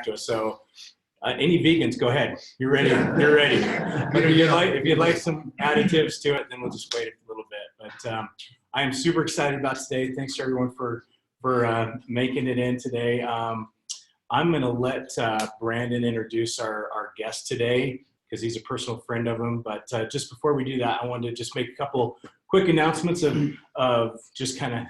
to us. So any vegans, go ahead. You're ready. You're ready. But if you'd like some additives to it, then we'll just wait a little bit. But I am super excited about today. Thanks to everyone for making it in today. I'm going to let Brandon introduce our guest today because he's a personal friend of him. But just before we do that, I wanted to just make a couple quick announcements of just kind of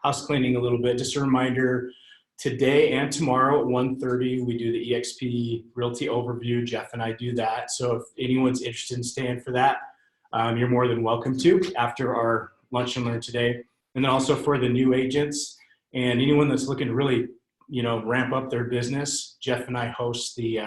house cleaning a little bit. Just a reminder, today and tomorrow at 1:30, we do the eXp Realty Overview. Jeff and I do that. So if anyone's interested in staying for that, you're more than welcome to after our lunch and learn today. And then also for the new agents and anyone that's looking to really, ramp up their business, Jeff and I host the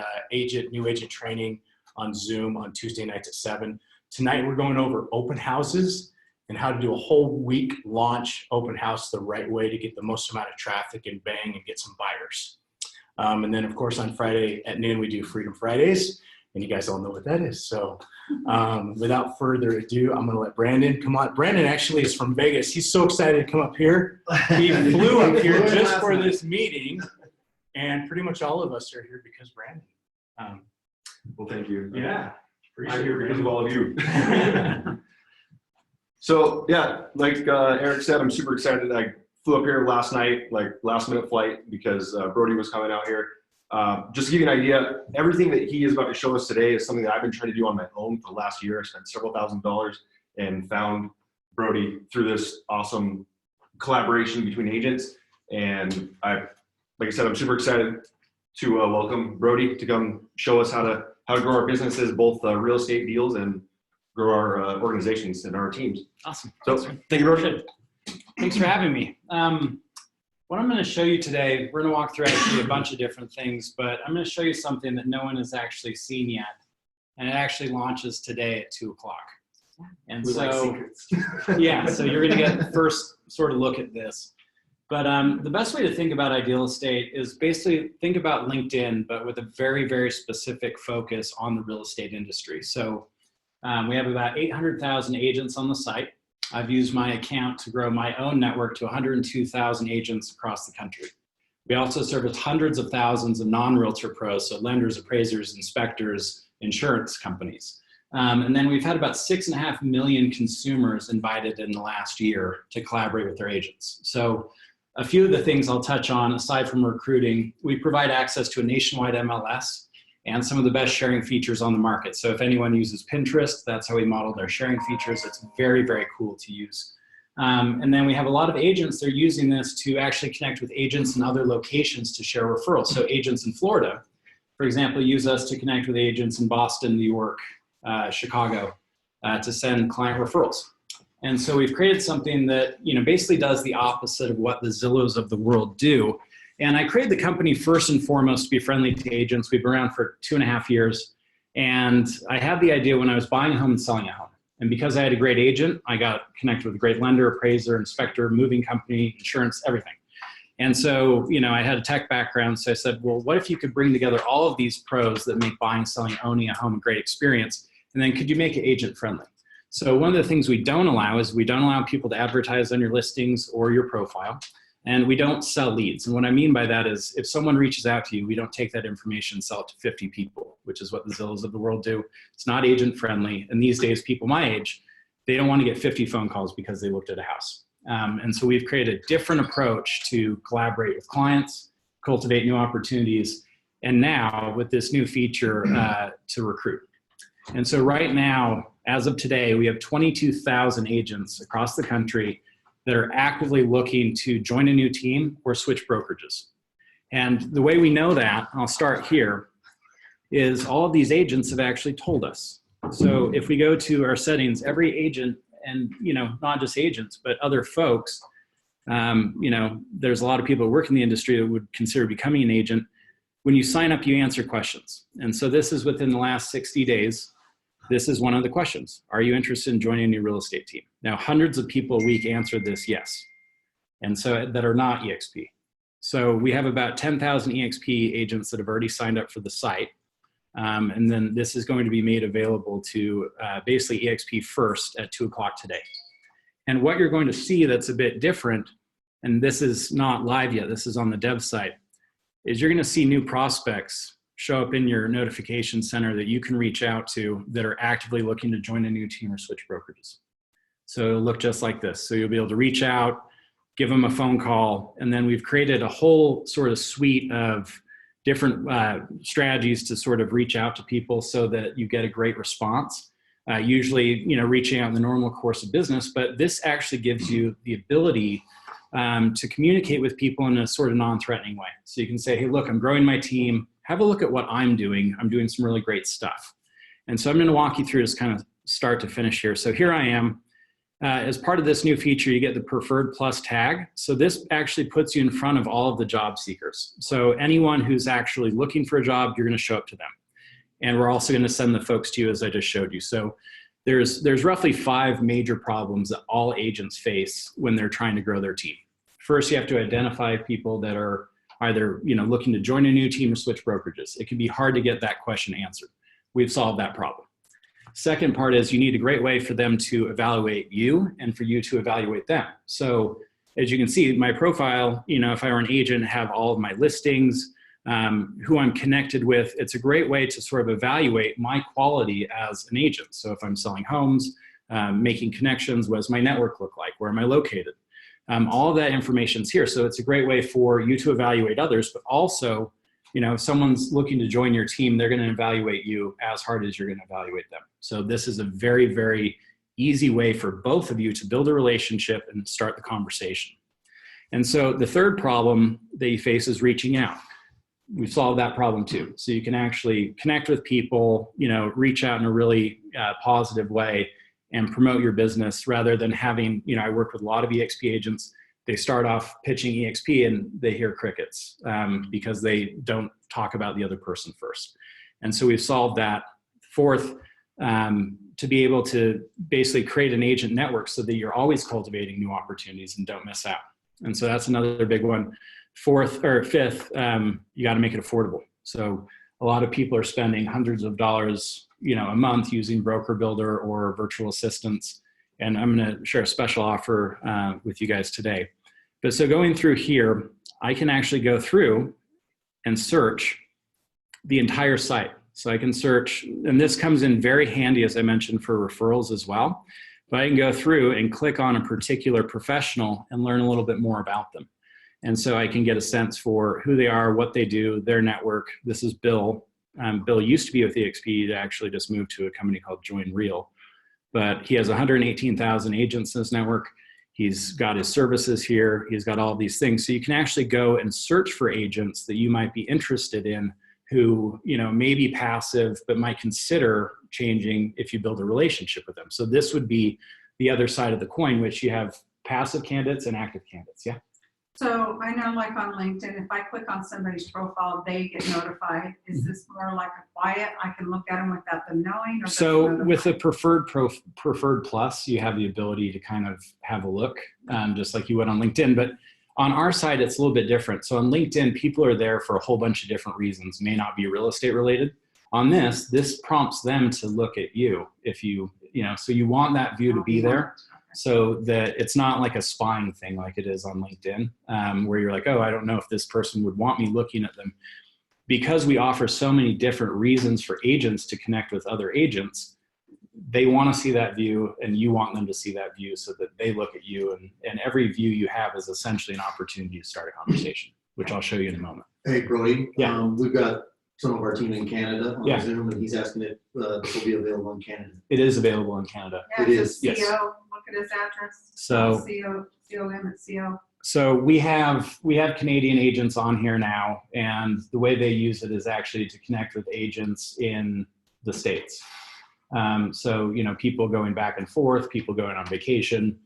new agent training on Zoom on Tuesday nights at 7. Tonight we're going over open houses and how to do a whole week launch open house the right way to get the most amount of traffic and bang and get some buyers. And then of course on Friday at noon we do Freedom Fridays, and you guys all know what that is. So without further ado, I'm gonna let Brandon come on. Brandon actually is from Vegas. He's so excited to come up here. He flew up here just for this meeting, and pretty much all of us are here because Brandon. Well, thank you. Yeah. I'm here because of all of you. So yeah, like Eric said, I'm super excited. I flew up here last night, like last minute flight, because Brody was coming out here. Just to give you an idea, everything that he is about to show us today is something that I've been trying to do on my own for the last year. I spent several $1,000s and found Brody through this awesome collaboration between agents. And like I said, I'm super excited to welcome Brody to come show us how to grow our businesses, both real estate deals and grow our organizations and our teams. Awesome. So thank you, Brody. Thanks for having me. What I'm going to show you today, we're going to walk through actually a bunch of different things, but I'm going to show you something that no one has actually seen yet. And it actually launches today at 2 o'clock. And We like so, secrets. yeah, so you're going to get the first sort of look at this. But the best way to think about ideal estate is basically think about LinkedIn, but with a very, very specific focus on the real estate industry. So we have about 800,000 agents on the site. I've used my account to grow my own network to 102,000 agents across the country. We also service hundreds of thousands of non-realtor pros, so lenders, appraisers, inspectors, insurance companies. And then we've had about 6.5 million consumers invited in the last year to collaborate with their agents. So a few of the things I'll touch on, aside from recruiting, we provide access to a nationwide MLS and some of the best sharing features on the market. So if anyone uses Pinterest, that's how we modeled our sharing features. It's very, very cool to use. And then we have a lot of agents that are using this to actually connect with agents in other locations to share referrals. So agents in Florida, for example, use us to connect with agents in Boston, New York, Chicago, to send client referrals. And so we've created something that basically does the opposite of what the Zillows of the world do. And I created the company first and foremost to be friendly to agents. We've been around for 2.5 years. And I had the idea when I was buying a home and selling a home. And because I had a great agent, I got connected with a great lender, appraiser, inspector, moving company, insurance, everything. And so, I had a tech background. So I said, well, what if you could bring together all of these pros that make buying, selling, owning a home a great experience? And then could you make it agent friendly? So one of the things we don't allow is we don't allow people to advertise on your listings or your profile. And we don't sell leads. And what I mean by that is if someone reaches out to you, we don't take that information and sell it to 50 people, which is what the Zillows of the world do. It's not agent friendly. And these days, people my age, they don't want to get 50 phone calls because they looked at a house. And so we've created a different approach to collaborate with clients, cultivate new opportunities, and now with this new feature to recruit. And so right now, as of today, we have 22,000 agents across the country that are actively looking to join a new team or switch brokerages. And the way we know that, I'll start here, is all of these agents have actually told us. So if we go to our settings, every agent, and not just agents, but other folks, there's a lot of people who work in the industry that would consider becoming an agent. When you sign up, you answer questions. And so this is within the last 60 days. This is one of the questions. Are you interested in joining a new real estate team? Now, hundreds of people a week answer this yes, and so that are not EXP. So we have about 10,000 EXP agents that have already signed up for the site. And then this is going to be made available to basically EXP first at 2 o'clock today. And what you're going to see that's a bit different, and this is not live yet, this is on the dev site, is you're going to see new prospects show up in your notification center that you can reach out to that are actively looking to join a new team or switch brokerages. So it'll look just like this. So you'll be able to reach out, give them a phone call, and then we've created a whole sort of suite of different strategies to sort of reach out to people so that you get a great response. Usually, reaching out in the normal course of business, but this actually gives you the ability to communicate with people in a sort of non-threatening way. So you can say, hey, look, I'm growing my team. Have a look at what I'm doing. I'm doing some really great stuff. And so I'm going to walk you through this kind of start to finish here. So here I am. As part of this new feature, you get the Preferred Plus tag. So this actually puts you in front of all of the job seekers. So anyone who's actually looking for a job, you're going to show up to them. And we're also going to send the folks to you as I just showed you. So there's roughly 5 major problems that all agents face when they're trying to grow their team. First, you have to identify people that are either looking to join a new team or switch brokerages. It can be hard to get that question answered. We've solved that problem. Second part is you need a great way for them to evaluate you and for you to evaluate them. So as you can see, my profile, if I were an agent, have all of my listings, who I'm connected with. It's a great way to sort of evaluate my quality as an agent. So if I'm selling homes, making connections, what does my network look like? Where am I located? All of that information is here. So it's a great way for you to evaluate others, but also, if someone's looking to join your team, they're going to evaluate you as hard as you're going to evaluate them. So this is a very, very easy way for both of you to build a relationship and start the conversation. And so the third problem that you face is reaching out. We've solved that problem too. So you can actually connect with people, reach out in a really positive way and promote your business rather than having, I work with a lot of EXP agents. They start off pitching EXP and they hear crickets because they don't talk about the other person first. And so we've solved that. Fourth, to be able to basically create an agent network so that you're always cultivating new opportunities and don't miss out. And so that's another big one. Fifth, you got to make it affordable. So a lot of people are spending hundreds of dollars, a month using Broker Builder or virtual assistants. And I'm going to share a special offer with you guys today. But so going through here, I can actually go through and search the entire site. So I can search, and this comes in very handy, as I mentioned, for referrals as well. But I can go through and click on a particular professional and learn a little bit more about them. And so I can get a sense for who they are, what they do, their network. This is Bill. Bill used to be with EXP. He actually just moved to a company called Join Real. But he has 118,000 agents in his network. He's got his services here. He's got all these things. So you can actually go and search for agents that you might be interested in who, may be passive, but might consider changing if you build a relationship with them. So this would be the other side of the coin, which you have passive candidates and active candidates. Yeah. So I know like on LinkedIn, if I click on somebody's profile, they get notified. Is this more like a quiet? I can look at them without them knowing? Or so with the Preferred Plus, you have the ability to kind of have a look, just like you would on LinkedIn. But on our side, it's a little bit different. So on LinkedIn, people are there for a whole bunch of different reasons, may not be real estate related. On this prompts them to look at you if so you want that view to be there. So that it's not like a spying thing like it is on LinkedIn, where you're like, oh, I don't know if this person would want me looking at them. Because we offer so many different reasons for agents to connect with other agents, they want to see that view and you want them to see that view so that they look at you. And every view you have is essentially an opportunity to start a conversation, which I'll show you in a moment. Hey, Brody. Yeah. We've got some of our team in Canada on Zoom, and he's asking if this will be available in Canada. It is available in Canada. Yeah, It is. CO, Yes. look at his address. So COM at CO. So we have Canadian agents on here now, and the way they use it is actually to connect with agents in the States. So, people going back and forth, people going on vacation,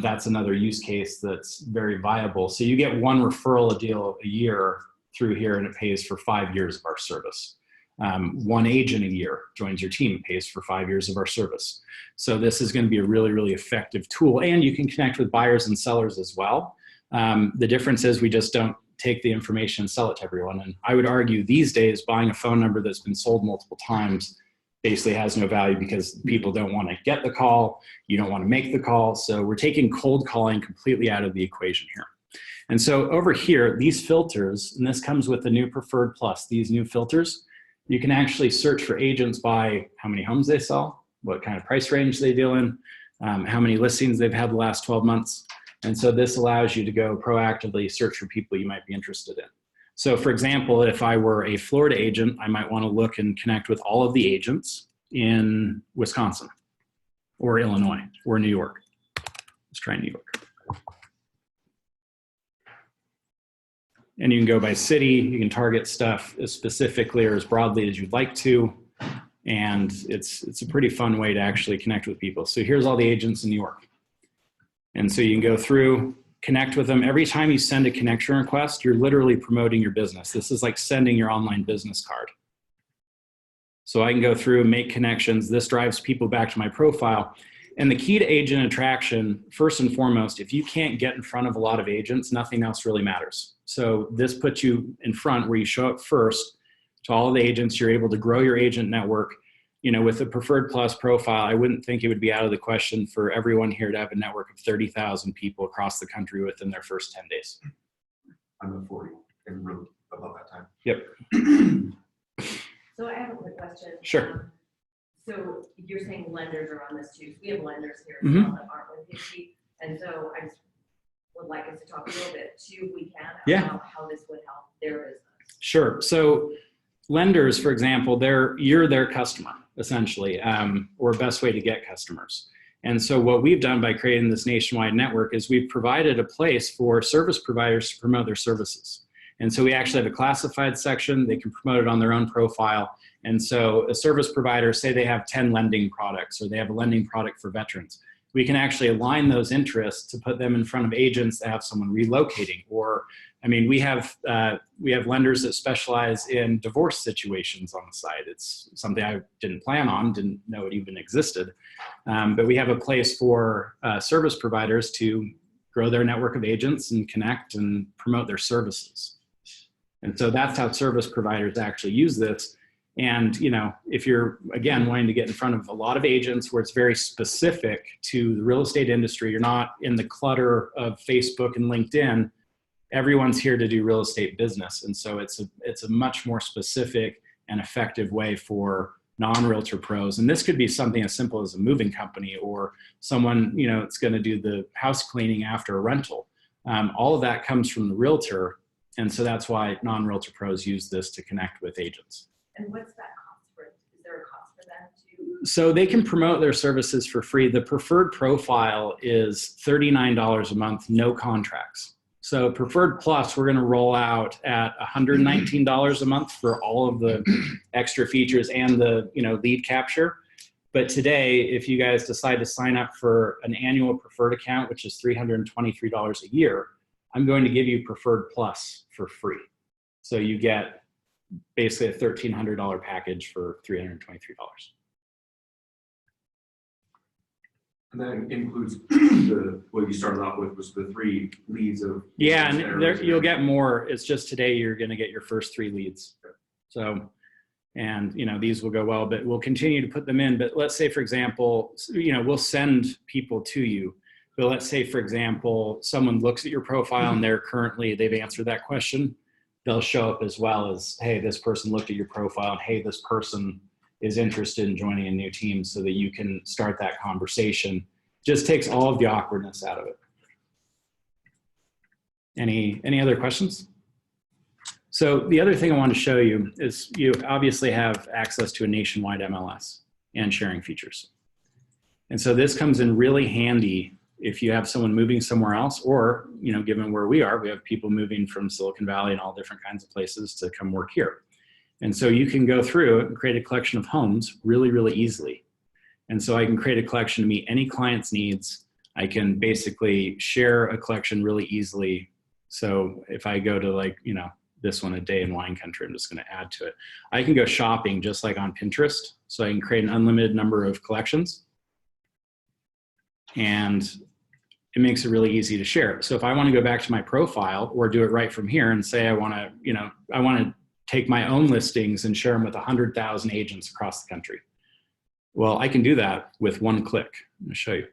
that's another use case that's very viable. So you get one referral deal a year through here, and it pays for 5 years of our service. One agent a year joins your team, pays for 5 years of our service. So this is going to be a really, really effective tool, and you can connect with buyers and sellers as well. The difference is we just don't take the information and sell it to everyone. And I would argue these days, buying a phone number that's been sold multiple times basically has no value because people don't want to get the call. You don't want to make the call. So we're taking cold calling completely out of the equation here. And so over here, these filters, and this comes with the new Preferred Plus, these new filters, you can actually search for agents by how many homes they sell, what kind of price range they deal in, how many listings they've had the last 12 months. And so this allows you to go proactively search for people you might be interested in. So for example, if I were a Florida agent, I might want to look and connect with all of the agents in Wisconsin or Illinois or New York. Let's try New York. And you can go by city, you can target stuff as specifically or as broadly as you'd like to. And it's a pretty fun way to actually connect with people. So here's all the agents in New York. And so you can go through, connect with them. Every time you send a connection request, you're literally promoting your business. This is like sending your online business card. So I can go through and make connections. This drives people back to my profile. And the key to agent attraction, first and foremost, if you can't get in front of a lot of agents, nothing else really matters. So this puts you in front where you show up first to all of the agents. You're able to grow your agent network. You know, with the Preferred Plus profile, I wouldn't think it would be out of the question for everyone here to have a network of 30,000 people across the country within their first 10 days. I'm at 40 and really about that time. Yep. So I have a quick question. Sure. So you're saying lenders are on this too. So we have lenders here as Mhm. well that aren't with History. And so I just would like us to talk a little bit too, if we can, Yeah. about how this would help their business. Sure. So lenders, for example, you're their customer, essentially, or best way to get customers. And so what we've done by creating this nationwide network is we've provided a place for service providers to promote their services. And so we actually have a classified section. They can promote it on their own profile. And so a service provider, say they have 10 lending products or they have a lending product for veterans. We can actually align those interests to put them in front of agents that have someone relocating. Or, I mean, we have lenders that specialize in divorce situations on the site. It's something I didn't plan on, didn't know it even existed. But we have a place for service providers to grow their network of agents and connect and promote their services. And so that's how service providers actually use this. And, you know, if you're, again, wanting to get in front of a lot of agents where it's very specific to the real estate industry, you're not in the clutter of Facebook and LinkedIn, everyone's here to do real estate business. And so it's a much more specific and effective way for non-realtor pros. And this could be something as simple as a moving company or someone, you know, it's going to do the house cleaning after a rental. All of that comes from the realtor. And so that's why non-realtor pros use this to connect with agents. And what's that cost for? Is there a cost for them to? So they can promote their services for free. The preferred profile is $39 a month, no contracts. So Preferred Plus, we're going to roll out at $119 a month for all of the extra features and the, you know, lead capture. But today, if you guys decide to sign up for an annual preferred account, which is $323 a year, I'm going to give you Preferred Plus for free. So you get basically a $1,300 package for $323. And that includes what you started off with was the 3 leads of. Yeah, and there, you'll get more. It's just today you're going to get your first 3 leads. So, and you know, these will go well, but we'll continue to put them in. But let's say, for example, you know, we'll send people to you. But let's say, for example, someone looks at your profile and they've answered that question. They'll show up as well as, hey, this person looked at your profile, and hey, this person is interested in joining a new team, so that you can start that conversation. Just takes all of the awkwardness out of it. Any other questions? So the other thing I want to show you is you obviously have access to a nationwide MLS and sharing features. And so this comes in really handy if you have someone moving somewhere else, or, you know, given where we are, we have people moving from Silicon Valley and all different kinds of places to come work here. And so you can go through and create a collection of homes really, really easily. And so I can create a collection to meet any client's needs. I can basically share a collection really easily. So if I go to, like, you know, this one, A Day in Wine Country, I'm just going to add to it. I can go shopping just like on Pinterest. So I can create an unlimited number of collections. And it makes it really easy to share. So if I want to go back to my profile or do it right from here and say I want to take my own listings and share them with 100,000 agents across the country. Well, I can do that with one click. I'm going to show you.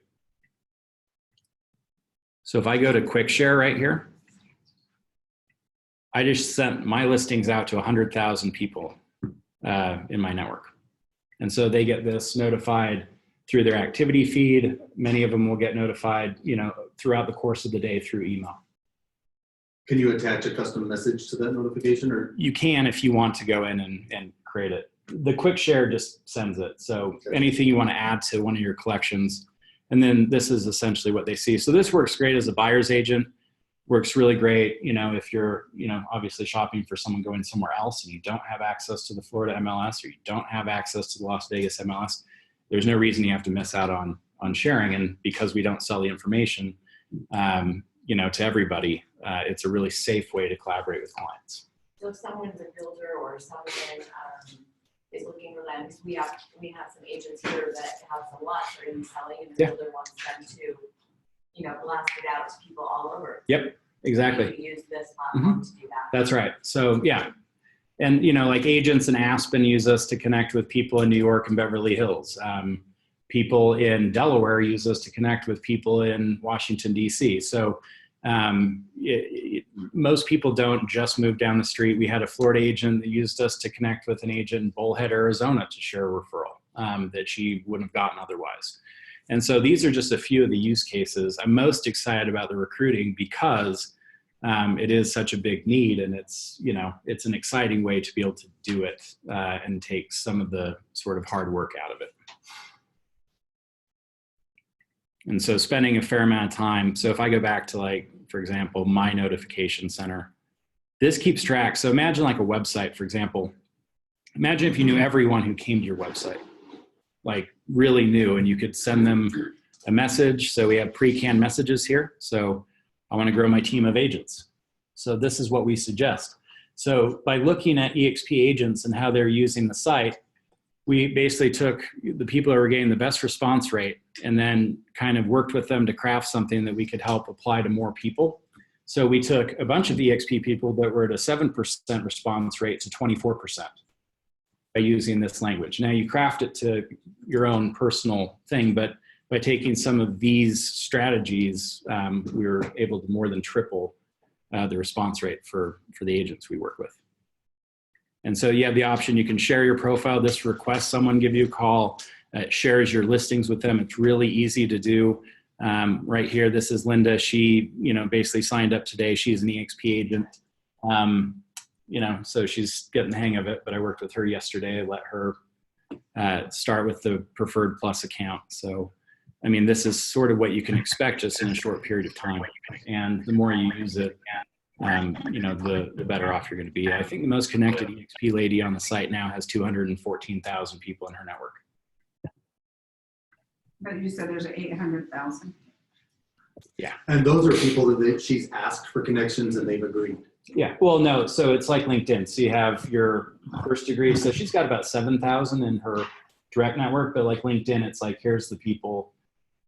So if I go to Quick Share right here, I just sent my listings out to 100,000 people in my network. And so they get this notified through their activity feed. Many of them will get notified, throughout the course of the day through email. Can you attach a custom message to that notification, or? You can if you want to go in and create it. The quick share just sends it. So anything you want to add to one of your collections, and then this is essentially what they see. So this works great as a buyer's agent. Works really great, if you're, obviously shopping for someone going somewhere else and you don't have access to the Florida MLS, or you don't have access to the Las Vegas MLS. There's no reason you have to miss out on sharing. And because we don't sell the information, to everybody, it's a really safe way to collaborate with clients. So if someone's a builder or someone is looking for land, because we have some agents here that have some lots that are in selling, and the builder wants them to, blast it out to people all over. Yep, exactly. You use this platform to do that. That's right. So yeah. And, like agents in Aspen use us to connect with people in New York and Beverly Hills. People in Delaware use us to connect with people in Washington, D.C. So most people don't just move down the street. We had a Florida agent that used us to connect with an agent in Bullhead, Arizona to share a referral that she wouldn't have gotten otherwise. And so these are just a few of the use cases. I'm most excited about the recruiting because it is such a big need, and it's an exciting way to be able to do it and take some of the sort of hard work out of it. And so spending a fair amount of time. So if I go back to, for example, my notification center, this keeps track. So imagine like a website, for example. Imagine if you knew everyone who came to your website, really knew, and you could send them a message. So we have Precanned Messages here. So I want to grow my team of agents. So this is what we suggest. So by looking at EXP agents and how they're using the site, we basically took the people that were getting the best response rate and then kind of worked with them to craft something that we could help apply to more people. So we took a bunch of EXP people that were at a 7% response rate to 24% by using this language. Now you craft it to your own personal thing, but by taking some of these strategies, we were able to more than triple the response rate for the agents we work with. And so you have the option, you can share your profile. This requests someone give you a call, shares your listings with them. It's really easy to do. Right here, this is Linda. She, basically signed up today. She's an EXP agent. So she's getting the hang of it, but I worked with her yesterday. I let her start with the Preferred Plus account. So, this is sort of what you can expect just in a short period of time. And the more you use it, the better off you're going to be. I think the most connected EXP lady on the site now has 214,000 people in her network. But you said there's 800,000. Yeah. And those are people that she's asked for connections and they've agreed. Yeah. Well, no. So it's like LinkedIn. So you have your first degree. So she's got about 7,000 in her direct network, but like LinkedIn, it's like, here's the people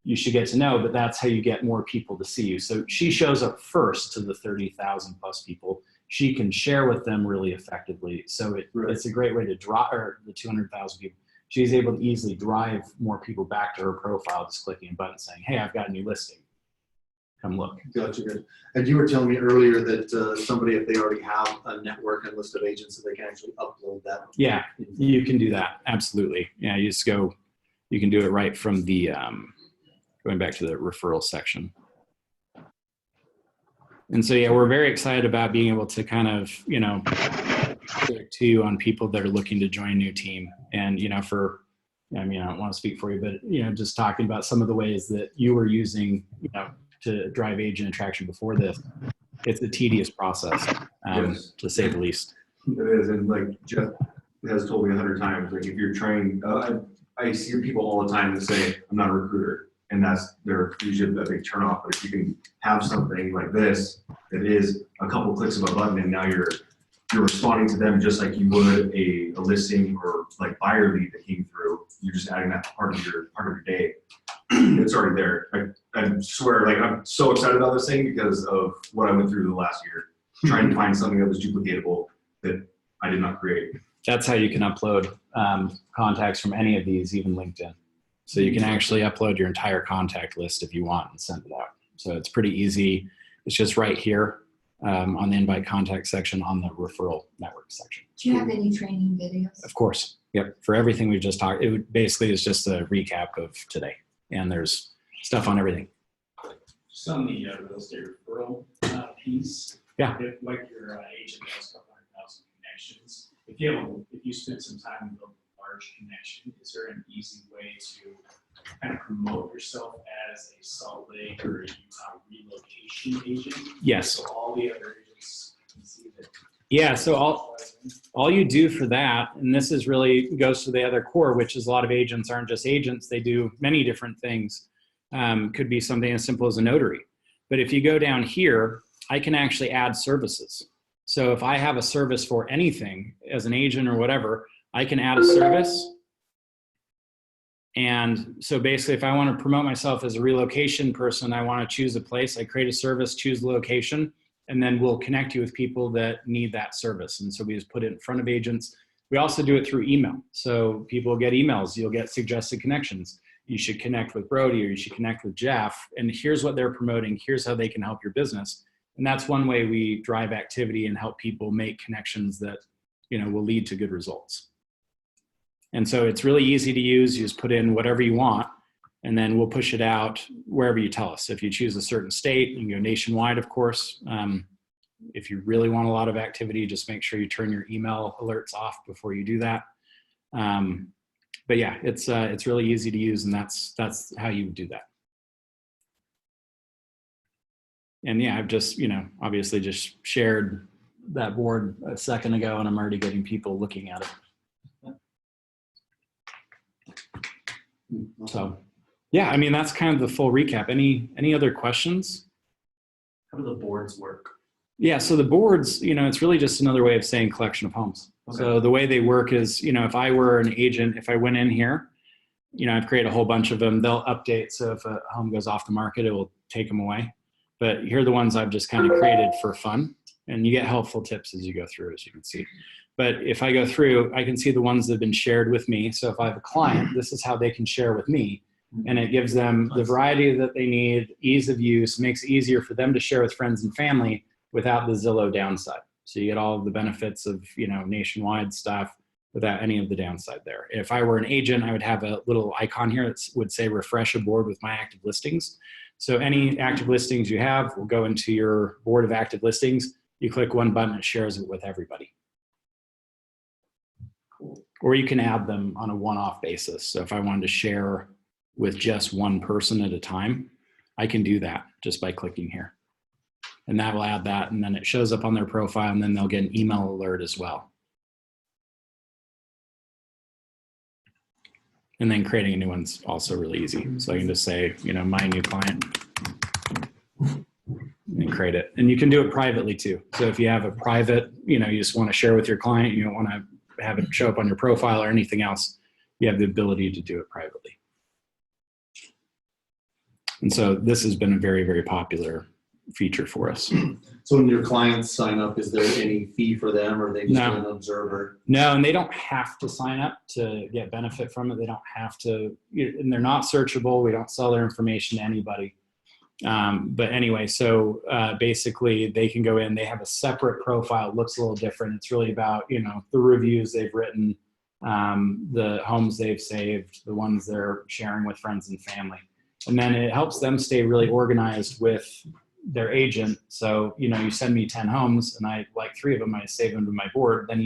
you should get to know, but that's how you get more people to see you. So she shows up first to the 30,000 plus people. She can share with them really effectively. So it's a great way to draw, or the 200,000 people. She's able to easily drive more people back to her profile, just clicking a button saying, hey, I've got a new listing. Come look. Gotcha, good. And you were telling me earlier that somebody, if they already have a network and list of agents, that they can actually upload that. Yeah, you can do that. Absolutely. Yeah, you just go, you can do it right from the, going back to the referral section. And so, yeah, we're very excited about being able to kind of, to you on people that are looking to join a new team. And, I don't want to speak for you, but, just talking about some of the ways that you were using, to drive agent attraction before this. It's a tedious process, Yes. to say the least. It is, and like Jeff has told me 100 times, like if you're trying, I see people all the time that say, I'm not a recruiter. And that's their usually a big turnoff. But if you can have something like this that is a couple clicks of a button, and now you're responding to them just like you would a listing or like buyer lead that came through. You're just adding that part of your day. It's already there. I swear, like I'm so excited about this thing because of what I went through the last year, trying to find something that was duplicatable that I did not create. That's how you can upload contacts from any of these, even LinkedIn. So you can actually upload your entire contact list if you want and send it out. So it's pretty easy. It's just right here. on the invite contact section on the referral network section. Do you have any training videos? Of course. Yep. For everything we just talked, it basically is just a recap of today. And there's stuff on everything. Just on the real estate referral piece. Yeah. If like your agent has 200,000 connections, if you spend some time and build a large connection, is there an easy way to kind of promote yourself as a Salt Lake or Utah relocation agent? Yes. So all the other agents can see that. Yeah. So all you do for that, and this is really goes to the other core, which is a lot of agents aren't just agents. They do many different things. Could be something as simple as a notary. But if you go down here, I can actually add services. So if I have a service for anything as an agent or whatever, I can add a service. And so basically, if I want to promote myself as a relocation person, I want to choose a place, I create a service, choose the location, and then we'll connect you with people that need that service. And so we just put it in front of agents. We also do it through email. So people get emails, you'll get suggested connections. You should connect with Brody or you should connect with Jeff. And here's what they're promoting. Here's how they can help your business. And that's one way we drive activity and help people make connections that, will lead to good results. And so it's really easy to use. You just put in whatever you want, and then we'll push it out wherever you tell us. If you choose a certain state, you can go nationwide, of course. If you really want a lot of activity, just make sure you turn your email alerts off before you do that. But yeah, it's really easy to use, and that's how you do that. And yeah, I've just, obviously just shared that board a second ago, and I'm already getting people looking at it. So yeah, I mean, that's kind of the full recap. Any other questions? How do the boards work? Yeah, so the boards, it's really just another way of saying collection of homes. Okay. So the way they work is, if I were an agent, if I went in here, I've created a whole bunch of them. They'll update. So if a home goes off the market, it will take them away. But here are the ones I've just kind of created for fun. And you get helpful tips as you go through, as you can see. But if I go through, I can see the ones that have been shared with me. So if I have a client, this is how they can share with me. And it gives them the variety that they need, ease of use, makes it easier for them to share with friends and family without the Zillow downside. So you get all of the benefits of, nationwide stuff without any of the downside there. If I were an agent, I would have a little icon here that would say refresh a board with my active listings. So any active listings you have will go into your board of active listings. You click one button, it shares it with everybody. Cool. Or you can add them on a one-off basis. So if I wanted to share with just one person at a time, I can do that just by clicking here. And that will add that, and then it shows up on their profile, and then they'll get an email alert as well. And then creating a new one's also really easy. So I can just say, my new client, and create it. And you can do it privately too. So if you have a private, you just want to share with your client, you don't want to have it show up on your profile or anything else, you have the ability to do it privately. And so this has been a very, very popular feature for us. So when your clients sign up, is there any fee for them, or are they just an observer? No, and they don't have to sign up to get benefit from it. They don't have to, and they're not searchable. We don't sell their information to anybody. But anyway, so basically they can go in, they have a separate profile. It looks a little different. It's really about, the reviews they've written, the homes they've saved, the ones they're sharing with friends and family. And then it helps them stay really organized with their agent. So, you send me 10 homes and I like 3 of them, I save them to my board, then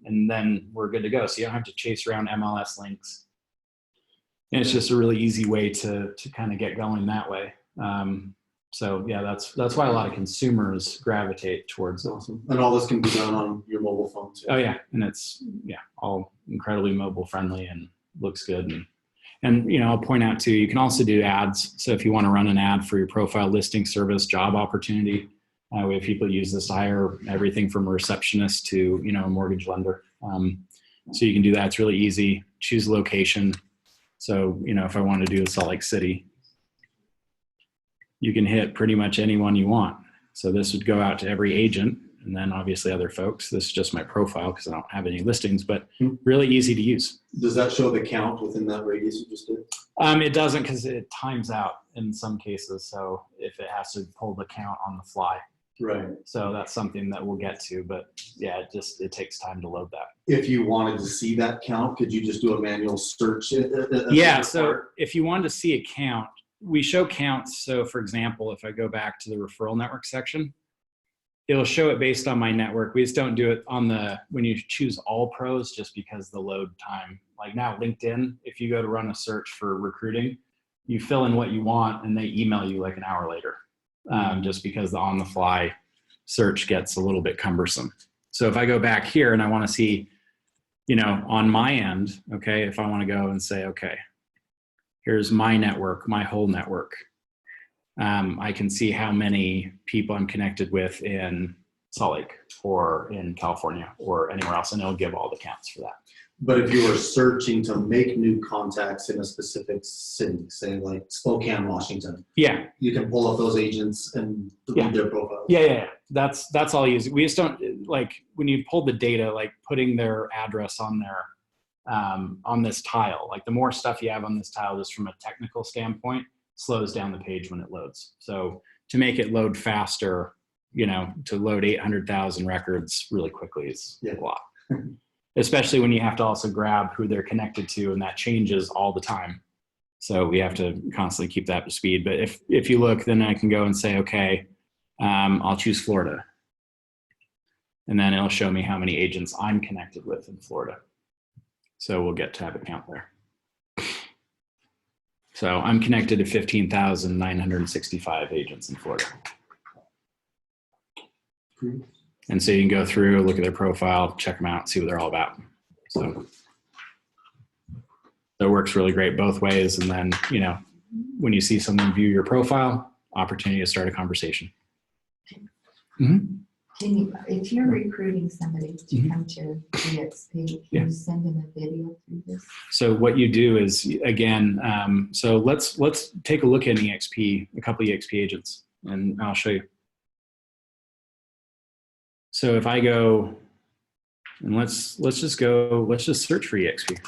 and then we're good to go. So you don't have to chase around MLS links. And it's just a really easy way to kind of get going that way. So yeah, that's why a lot of consumers gravitate towards it. Awesome. And all this can be done on your mobile phone too. Oh yeah. And it's, all incredibly mobile friendly and looks good. And I'll point out too, you can also do ads. So if you want to run an ad for your profile listing service, job opportunity, we have people use this to hire everything from a receptionist to, a mortgage lender. So you can do that. It's really easy. Choose location. So, if I want to do Salt Lake City, you can hit pretty much anyone you want. So this would go out to every agent, and then obviously other folks. This is just my profile because I don't have any listings, but really easy to use. Does that show the count within that radius you just did? It doesn't, because it times out in some cases. So if it has to pull the count on the fly. Right. So that's something that we'll get to, but yeah, it takes time to load that. If you wanted to see that count, could you just do a manual search? Yeah, so if you wanted to see a count, we show counts. So for example, if I go back to the referral network section, it'll show it based on my network. We just don't do it on when you choose all pros, just because the load time. Like now LinkedIn, if you go to run a search for recruiting, you fill in what you want and they email you like an hour later, just because the on the fly search gets a little bit cumbersome. So if I go back here and I want to see, on my end, okay, if I want to go and say, okay, here's my network, my whole network. I can see how many people I'm connected with in Salt Lake or in California or anywhere else, and it'll give all the counts for that. But if you were searching to make new contacts in a specific city, say like Spokane, Washington, Yeah, you can pull up those agents and read their profiles. yeah. That's all I use. We just don't, like, when you pull the data, like putting their address on their on this tile, like the more stuff you have on this tile, just from a technical standpoint, slows down the page when it loads. So to make it load faster, to load 800,000 records really quickly is a lot. Especially when you have to also grab who they're connected to, and that changes all the time. So we have to constantly keep that up to speed. But if you look, then I can go and say, okay, I'll choose Florida. And then it'll show me how many agents I'm connected with in Florida. So we'll get to have a count there. So I'm connected to 15,965 agents in Florida. And so you can go through, look at their profile, check them out, see what they're all about. So it works really great both ways. And then, when you see someone view your profile, opportunity to start a conversation. Mm-hmm. Can you, if you're recruiting somebody to come to EXP, can you send them a video through this? So what you do is, again, so let's take a look at EXP, a couple of EXP agents, and I'll show you. So if I go, and let's just search for EXP.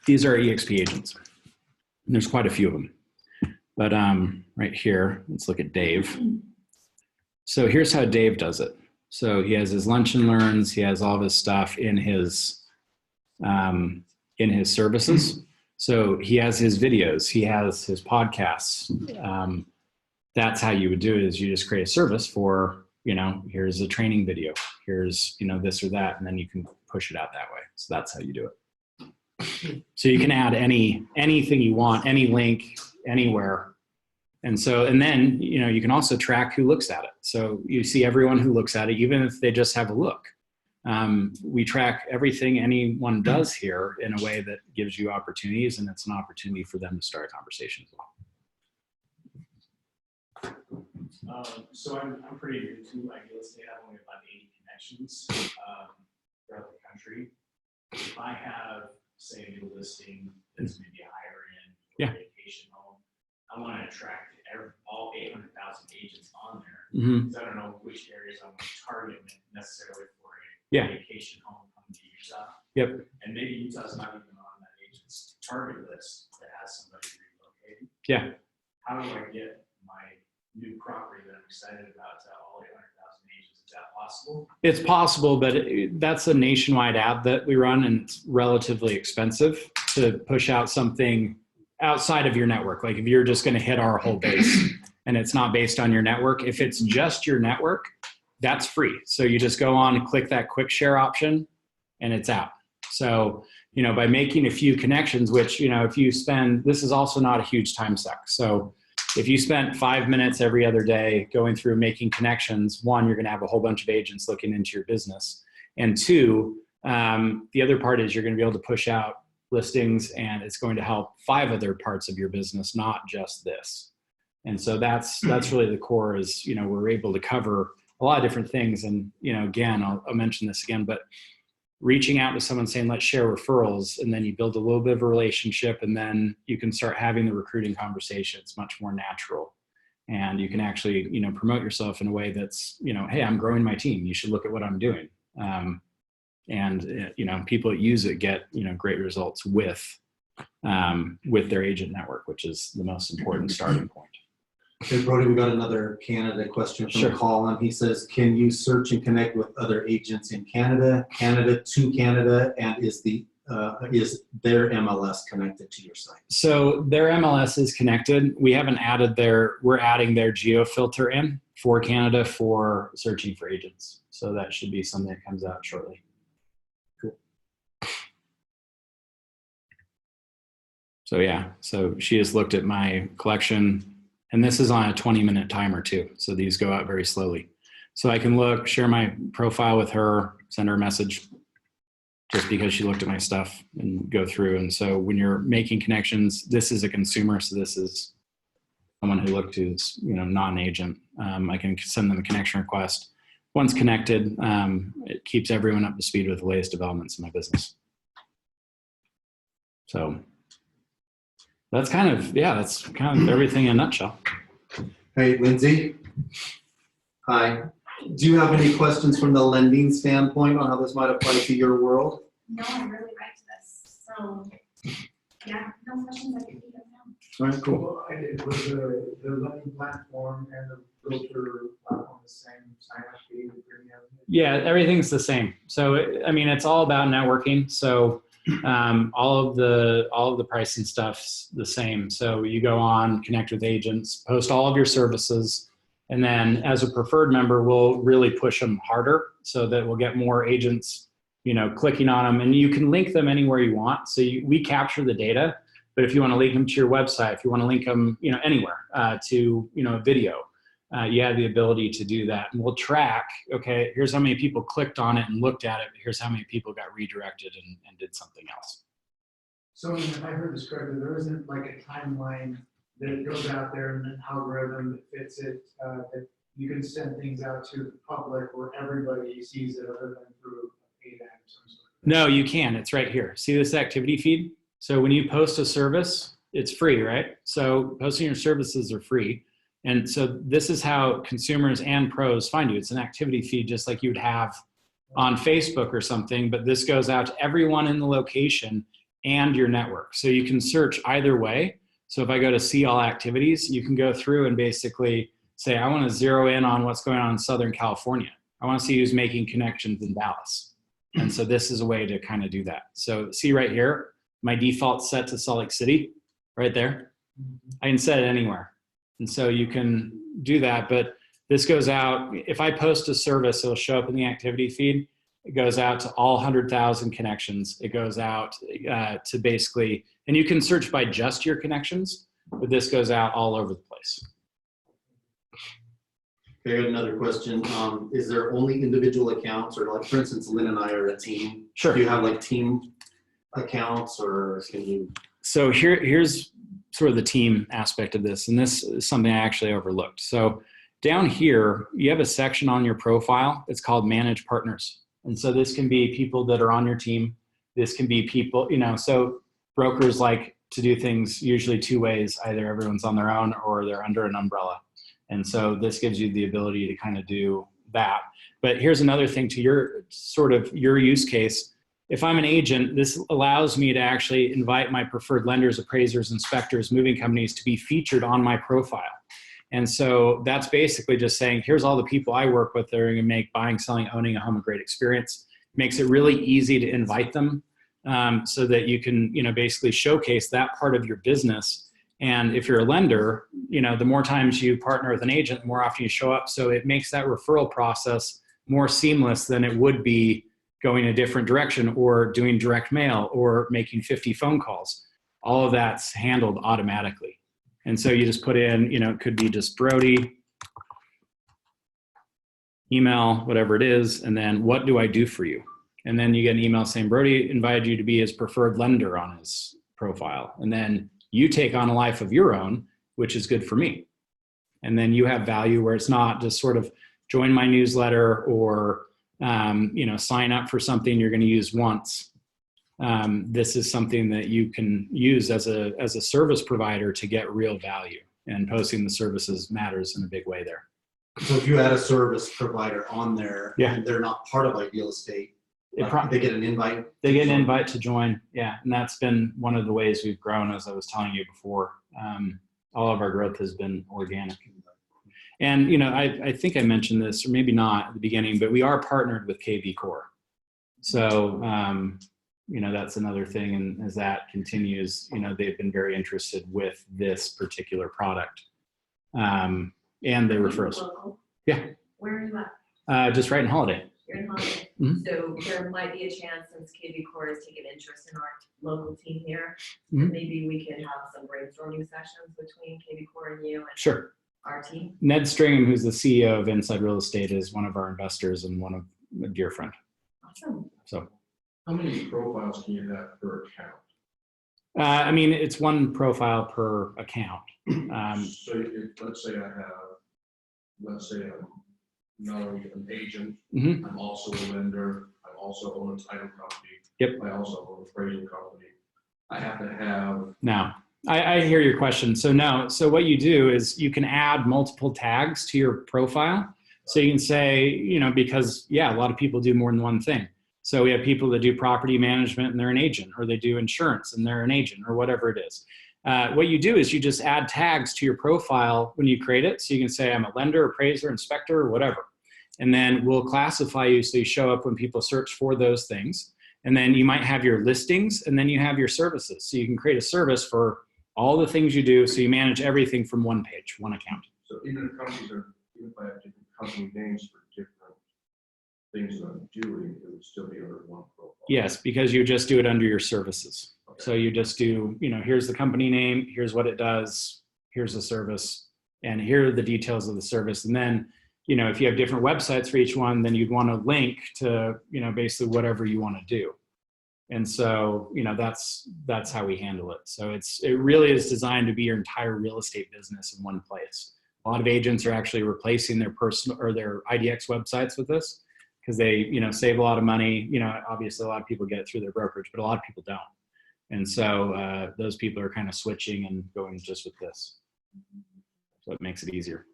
These are EXP agents. And there's quite a few of them. But right here, let's look at Dave. So here's how Dave does it. So he has his lunch and learns. He has all of his stuff in his services. So he has his videos. He has his podcasts. That's how you would do it, is you just create a service for, here's a training video. Here's, this or that. And then you can push it out that way. So that's how you do it. So you can add anything you want, any link, anywhere. And then, you can also track who looks at it. So you see everyone who looks at it, even if they just have a look. We track everything anyone does here in a way that gives you opportunities, and it's an opportunity for them to start a conversation as well. So I'm pretty new to Ideal Estate. I have only about 80 connections throughout the country. If I have, say, a new listing that's maybe a higher end vacation home, I want to attract all 800,000 agents on there. Because I don't know which areas I want to target necessarily for a vacation home coming to Utah. Yep. And maybe Utah's not even on that agent's target list that has somebody relocating. Yeah. How do I get my new property that I'm excited about to all 800,000 agents? Is that possible? It's possible, but that's a nationwide ad that we run, and it's relatively expensive to push out something outside of your network. Like if you're just going to hit our whole base and it's not based on your network, if it's just your network, that's free. So you just go on and click that quick share option and it's out. So, by making a few connections, which, if you spend, this is also not a huge time suck. So if you spent 5 minutes every other day going through making connections, one, you're going to have a whole bunch of agents looking into your business. And two, the other part is you're going to be able to push out listings, and it's going to help 5 other parts of your business, not just this. And so that's really the core is, we're able to cover a lot of different things. And, again, I'll mention this again, but reaching out to someone saying, let's share referrals, and then you build a little bit of a relationship, and then you can start having the recruiting conversation. It's much more natural. And you can actually, promote yourself in a way that's, hey, I'm growing my team. You should look at what I'm doing. And people that use it get great results with their agent network, which is the most important starting point. Okay, Brody, we got another Canada question from Sure. Colin. He says, can you search and connect with other agents in Canada, to Canada, and is their MLS connected to your site? So their MLS is connected. We haven't added we're adding their geo filter in for Canada for searching for agents. So that should be something that comes out shortly. Cool. So yeah, so she has looked at my collection, and this is on a 20-minute timer too. So these go out very slowly. So I can share my profile with her, send her a message just because she looked at my stuff, and go through. And so when you're making connections, this is a consumer. So this is someone who looked who's, not an agent. I can send them a connection request. Once connected, it keeps everyone up to speed with the latest developments in my business. So that's kind of everything in a nutshell. Hey, Lindsay. Hi. Do you have any questions from the lending standpoint on how this might apply to your world? No, I really liked this. So, yeah, no questions I can think of now. All right, cool. Well, was the lending platform and the filter platform the same sign-up fee? Yeah, everything's the same. So it's all about networking. So all of the pricing stuff's the same. So you go on, connect with agents, post all of your services, and then as a preferred member, we'll really push them harder so that we'll get more agents, clicking on them, and you can link them anywhere you want. So we capture the data, but if you want to link them to your website, if you want to link them, anywhere to, a video, you have the ability to do that. And we'll track, okay, here's how many people clicked on it and looked at it. Here's how many people got redirected and did something else. So if I heard this correctly, there isn't like a timeline that goes out there and an algorithm that fits it, that you can send things out to the public where everybody sees it other than through a paid ad or some sort of thing? No, you can. It's right here. See this activity feed? So when you post a service, it's free, right? So posting your services are free. And so this is how consumers and pros find you. It's an activity feed just like you would have on Facebook or something, but this goes out to everyone in the location and your network. So you can search either way. So if I go to see all activities, you can go through and basically say, I want to zero in on what's going on in Southern California. I want to see who's making connections in Dallas. And so this is a way to kind of do that. So see right here, my default set to Salt Lake City, right there. I can set it anywhere. And so you can do that, but this goes out, if I post a service, it'll show up in the activity feed. It goes out to all 100,000 connections. It goes out to basically, and you can search by just your connections, but this goes out all over the place. Okay, I got another question. Is there only individual accounts, or like, for instance, Lynn and I are a team? Sure. Do you have like team accounts, or can you? So here's sort of the team aspect of this, and this is something I actually overlooked. So down here, you have a section on your profile. It's called Manage Partners. And so this can be people that are on your team. This can be people, so brokers like to do things usually two ways. Either everyone's on their own or they're under an umbrella. And so this gives you the ability to kind of do that. But here's another thing to your use case. If I'm an agent, this allows me to actually invite my preferred lenders, appraisers, inspectors, moving companies to be featured on my profile. And so that's basically just saying, here's all the people I work with that are going to make buying, selling, owning a home a great experience. Makes it really easy to invite them so that you can, basically showcase that part of your business. And if you're a lender, the more times you partner with an agent, the more often you show up. So it makes that referral process more seamless than it would be going a different direction or doing direct mail or making 50 phone calls. All of that's handled automatically. And so you just put in, it could be just Brody, email, whatever it is, and then what do I do for you? And then you get an email saying Brody invited you to be his preferred lender on his profile. And then you take on a life of your own, which is good for me. And then you have value where it's not just sort of join my newsletter or, sign up for something you're going to use once. This is something that you can use as a service provider to get real value, and posting the services matters in a big way there. So if you had a service provider on there, Yeah. and they're not part of Ideal Estate, They get an invite. They get an invite to join. Yeah. And that's been one of the ways we've grown, as I was telling you before. All of our growth has been organic. And, you know, I think I mentioned this, or maybe not at the beginning, but we are partnered with KV Core. So, you know, that's another thing. And as that continues, you know, they've been very interested with this particular product. And they refer us. Local? Yeah. Where are you at? Just right in Holiday. You're in Holiday. Mhm. So there might be a chance, since KV Core has taken interest in our local team here, Mhm. maybe we could have some brainstorming sessions between KV Core and you and Sure. our team. Ned Stringham, who's the CEO of Inside Real Estate, is one of our investors and a dear friend. Awesome. So, How many profiles can you have per account? I mean, it's one profile per account. So let's say I'm not only an agent, Mhm. I'm also a lender, I also own a title company. Yep. I also own an appraisal company. I have to have, Now, I hear your question. So no, so what you do is you can add multiple tags to your profile. So you can say, you know, because yeah, a lot of people do more than one thing. So we have people that do property management and they're an agent, or they do insurance and they're an agent, or whatever it is. What you do is you just add tags to your profile when you create it. So you can say, I'm a lender, appraiser, inspector, or whatever. And then we'll classify you so you show up when people search for those things. And then you might have your listings, and then you have your services. So you can create a service for all the things you do. So you manage everything from one page, one account. so even if I have different company names for different things that I'm doing, it would still be under one profile. Yes, because you just do it under your services. Okay. So you just do, you know, here's the company name, here's what it does, here's the service, and here are the details of the service. And then, you know, if you have different websites for each one, then you'd want to link to, you know, basically whatever you want to do. And so, you know, that's how we handle it. So it really is designed to be your entire real estate business in one place. A lot of agents are actually replacing their personal or their IDX websites with this because they, you know, save a lot of money. You know, obviously a lot of people get it through their brokerage, but a lot of people don't. And so those people are kind of switching and going just with this. So it makes it easier.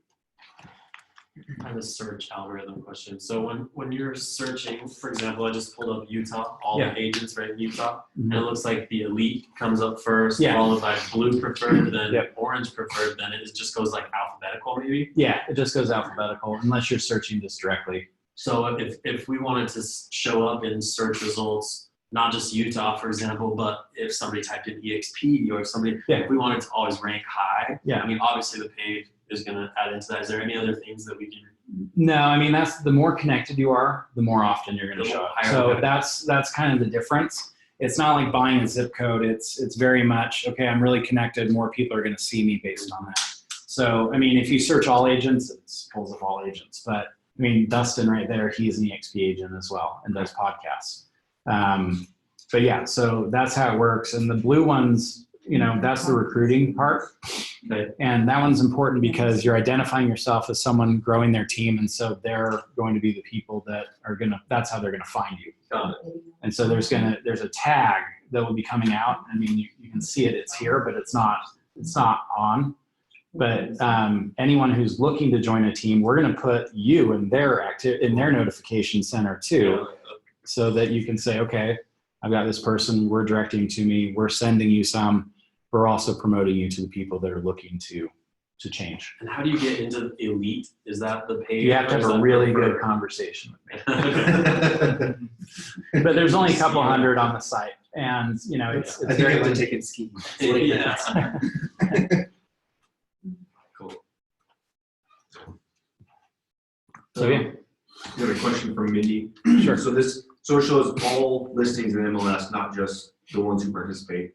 I have a search algorithm question. So when you're searching, for example, I just pulled up Utah, all Yeah. the agents right in Utah, Mhm. and it looks like the elite comes up first, Yeah. followed by blue preferred, then Yep. orange preferred, then it just goes like alphabetical maybe. Yeah, it just goes alphabetical unless you're searching this directly. So if we wanted to show up in search results, not just Utah, for example, but if somebody typed in EXP or if somebody, Yeah. if we wanted to always rank high, Yeah. I mean, obviously the paid is going to add into that. Is there any other things that we can? No, I mean, that's the more connected you are, the more often you're going to The show up. higher So the- that's kind of the difference. It's not like buying a zip code. It's very much, okay, I'm really connected. More people are going to see me based on that. So, I mean, if you search all agents, it pulls up all agents. But I mean, Dustin right there, he's an EXP agent as well and does podcasts. But yeah, so that's how it works. And the blue ones, you know, that's the recruiting part. Okay. And that one's important because you're identifying yourself as someone growing their team. And so they're going to be the people that are that's how they're going to find you. Got And so there's a tag that will be coming out. I mean, you can see it, it's here, but it's not on. But anyone who's looking to join a team, we're going to put you in their notification center too, so that you can say, okay, I've got this person, we're directing to me, we're sending you some, we're also promoting you to the people that are looking to change. And how do you get into elite? Is that the page? You have to have a really good conversation with me. But there's only a couple hundred on the site, and you know, it's I think very I have to take it skiing. Yeah. Cool. So yeah, We have a question from Mindy. Sure. So it shows all listings in MLS, not just the ones who participate.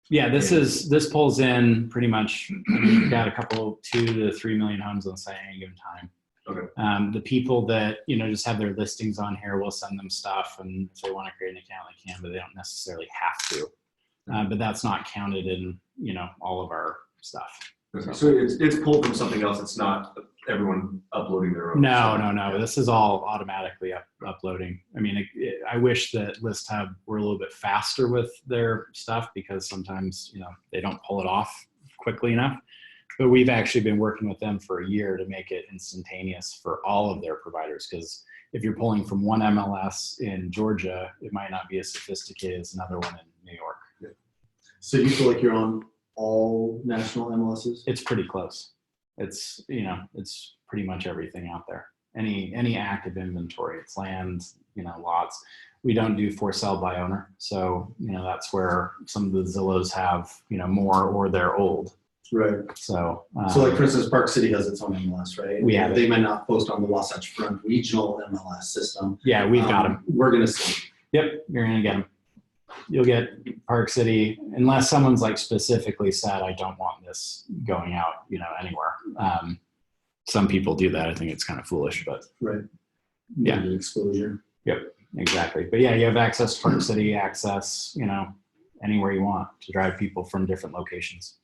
yeah. This pulls in pretty much. I mean, we've got a couple 2 to 3 million homes on the site at any given time. Okay. The people that, you know, just have their listings on here, we'll send them stuff, and if they want to create an account, they can, but they don't necessarily have to. But that's not counted in, you know, all of our stuff. Okay. So it's pulled from something else. It's not everyone uploading their own. No. This is all automatically uploading. I mean, I wish that List Hub were a little bit faster with their stuff because sometimes, you know, they don't pull it off quickly enough. But we've actually been working with them for a year to make it instantaneous for all of their providers. Because if you're pulling from one MLS in Georgia, it might not be as sophisticated as another one in New York. So you feel like you're on all national MLSs? It's pretty close. It's, you know, it's pretty much everything out there. Any active inventory, it's land, you know, lots. We don't do for sale by owner. So, you know, that's where some of the Zillows have, you know, more or they're old. Right. So, So like for instance, Park City has its own MLS, right? We have it. They might not post on the Wasatch Front regional MLS system. yeah, we've got them. We're gonna see. Yep, you're gonna get them. You'll get Park City, unless someone's like specifically said, I don't want this going out, you know, anywhere. Some people do that. I think it's kind of foolish, but Right. Yeah. Limited exposure. yep, exactly. But yeah, you have access to Park City, access, you know, anywhere you want to drive people from different locations.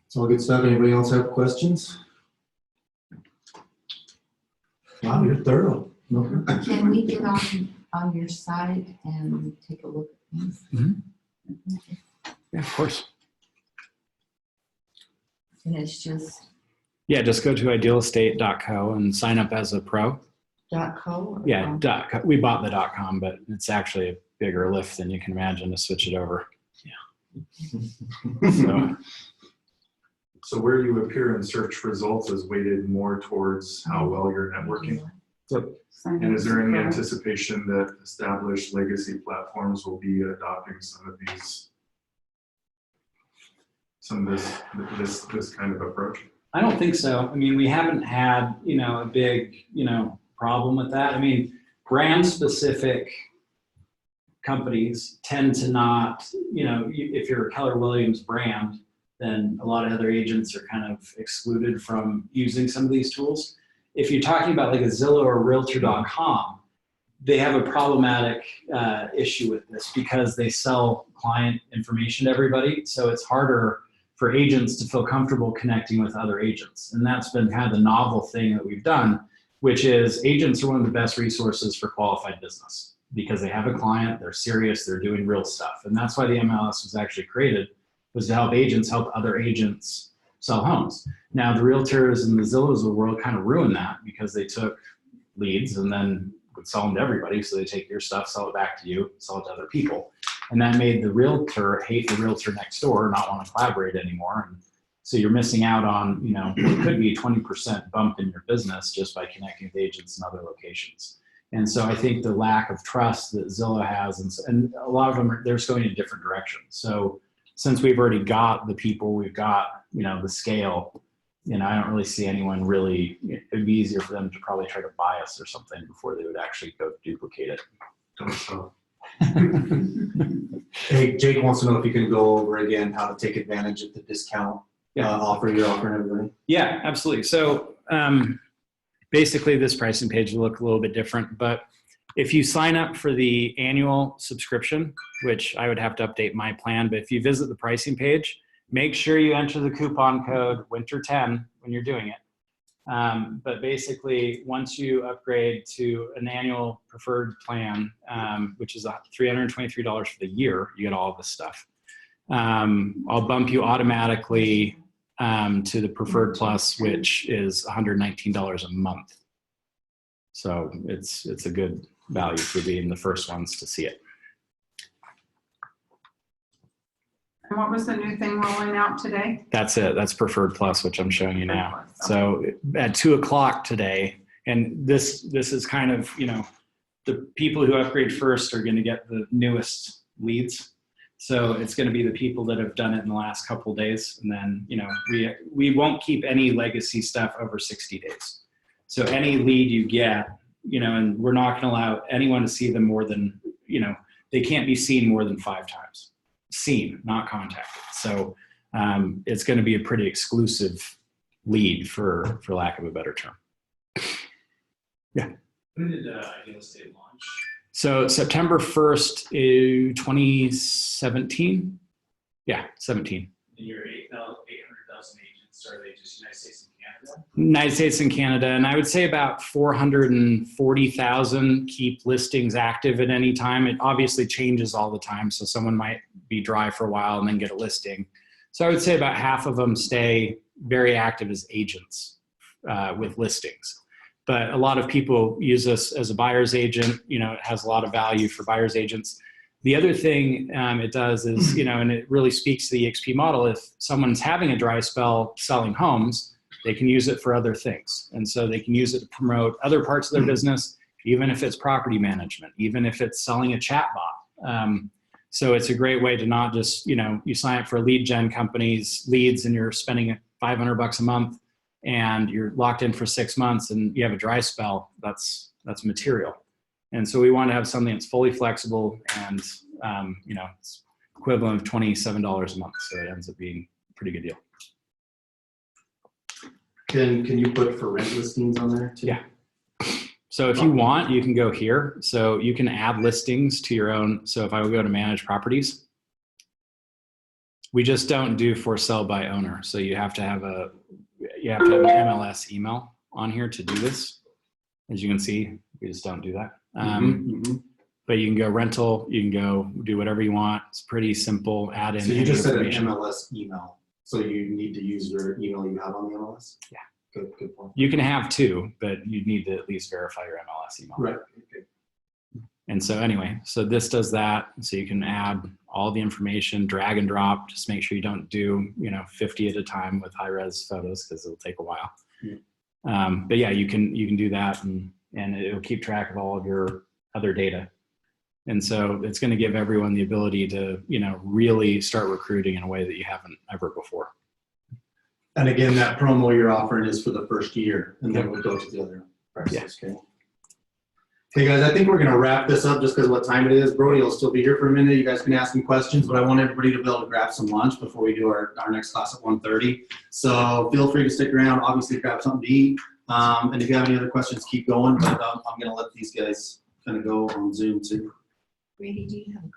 It's all good stuff. Anybody else have questions? Wow, you're thorough. No. Can we get on your site and take a look at things? Yeah, of course. And it's just Yeah, just go to idealestate.co and sign up as a pro. .co? Or Yeah, .co. We bought the .com, but it's actually a bigger lift than you can imagine to switch it over. So, So where you appear in search results is weighted more towards how well you're networking. And is there any anticipation that established legacy platforms will be adopting some of this kind of approach? I don't think so. I mean, we haven't had, you know, a big, you know, problem with that. I mean, brand specific companies tend to not, you know, if you're a Keller Williams brand, then a lot of other agents are kind of excluded from using some of these tools. If you're talking about like a Zillow or Realtor.com, they have a problematic issue with this because they sell client information to everybody. So it's harder for agents to feel comfortable connecting with other agents. And that's been kind of the novel thing that we've done, which is agents are one of the best resources for qualified business because they have a client, they're serious, they're doing real stuff. And that's why the MLS was actually created, was to help agents help other agents sell homes. Now the realtors and the Zillows of the world kind of ruined that because they took leads and then would sell them to everybody. So they take your stuff, sell it back to you, sell it to other people. And that made the realtor hate the realtor next door, not want to collaborate anymore. And so you're missing out on, you know, what could be a 20% bump in your business just by connecting with agents in other locations. And so I think the lack of trust that Zillow has, and a lot of them, they're just going in different directions. So since we've already got the people, we've got, you know, the scale, you know, I don't really see anyone really, it'd be easier for them to probably try to buy us or something before they would actually go duplicate it. Don't so. Hey, Jake wants to know if you can go over again how to take advantage of the discount offer you're offering everybody. Yeah, absolutely. So basically this pricing page will look a little bit different, but if you sign up for the annual subscription, which I would have to update my plan, but if you visit the pricing page, make sure you enter the coupon code winter10 when you're doing it. But basically, once you upgrade to an annual preferred plan, which is $323 for the year, you get all of this stuff. I'll bump you automatically to the Preferred Plus, which is $119 a month. So it's a good value for being the first ones to see it. And what was the new thing rolling out today? That's it. That's Preferred Plus, which I'm showing you now. So at 2:00 today, and this is kind of, you know, the people who upgrade first are going to get the newest leads. So it's going to be the people that have done it in the last couple of days. And then, you know, we won't keep any legacy stuff over 60 days. So any lead you get, you know, and we're not going to allow anyone to see them more than, you know, they can't be seen more than 5 times. Seen, not contacted. So it's going to be a pretty exclusive lead for lack of a better term. Yeah. When did Ideal Estate launch? So September 1st, 2017. Yeah, 17. And your 800,000 agents, are they just United States and Canada? United States and Canada, and I would say about 440,000 keep listings active at any time. It obviously changes all the time, so someone might be dry for a while and then get a listing. So I would say about half of them stay very active as agents with listings. But a lot of people use us as a buyer's agent. You know, it has a lot of value for buyer's agents. The other thing it does is, you know, and it really speaks to the EXP model, if someone's having a dry spell selling homes, they can use it for other things. And so they can use it to promote other parts of their business, even if it's property management, even if it's selling a chatbot. So it's a great way to not just, you know, you sign up for a lead gen company's leads and you're spending $500 a month and you're locked in for 6 months and you have a dry spell, that's material. And so we want to have something that's fully flexible and, you know, it's equivalent of $27 a month. So it ends up being a pretty good deal. Can you put for rent listings on there too? Yeah. So if you want, you can go here. So you can add listings to your own. So if I would go to manage properties, we just don't do for sale by owner. So you have to have an MLS email on here to do this. As you can see, we just don't do that. But you can go rental, you can go do whatever you want. It's pretty simple. Add in. So you just said an information. MLS email. So you need to use your email you have on the MLS? Yeah. Good point. You can have two, but you need to at least verify your MLS email. Right. Okay. And so anyway, so this does that. So you can add all the information, drag and drop, just make sure you don't do, you know, 50 at a time with high res photos because it'll take a while. But yeah, you can do that and it'll keep track of all of your other data. And so it's going to give everyone the ability to, you know, really start recruiting in a way that you haven't ever before. And again, that promo you're offering is for the first year, and then we'll go to the other prices. Yeah. Okay. Okay, guys, I think we're going to wrap this up just because of what time it is. Brody will still be here for a minute. You guys can ask him questions, but I want everybody to be able to grab some lunch before we do our next class at 1:30. So feel free to stick around. Obviously, grab something to eat. And if you have any other questions, keep going. But I'm going to let these guys kind of go on Zoom too. Brady, do you have a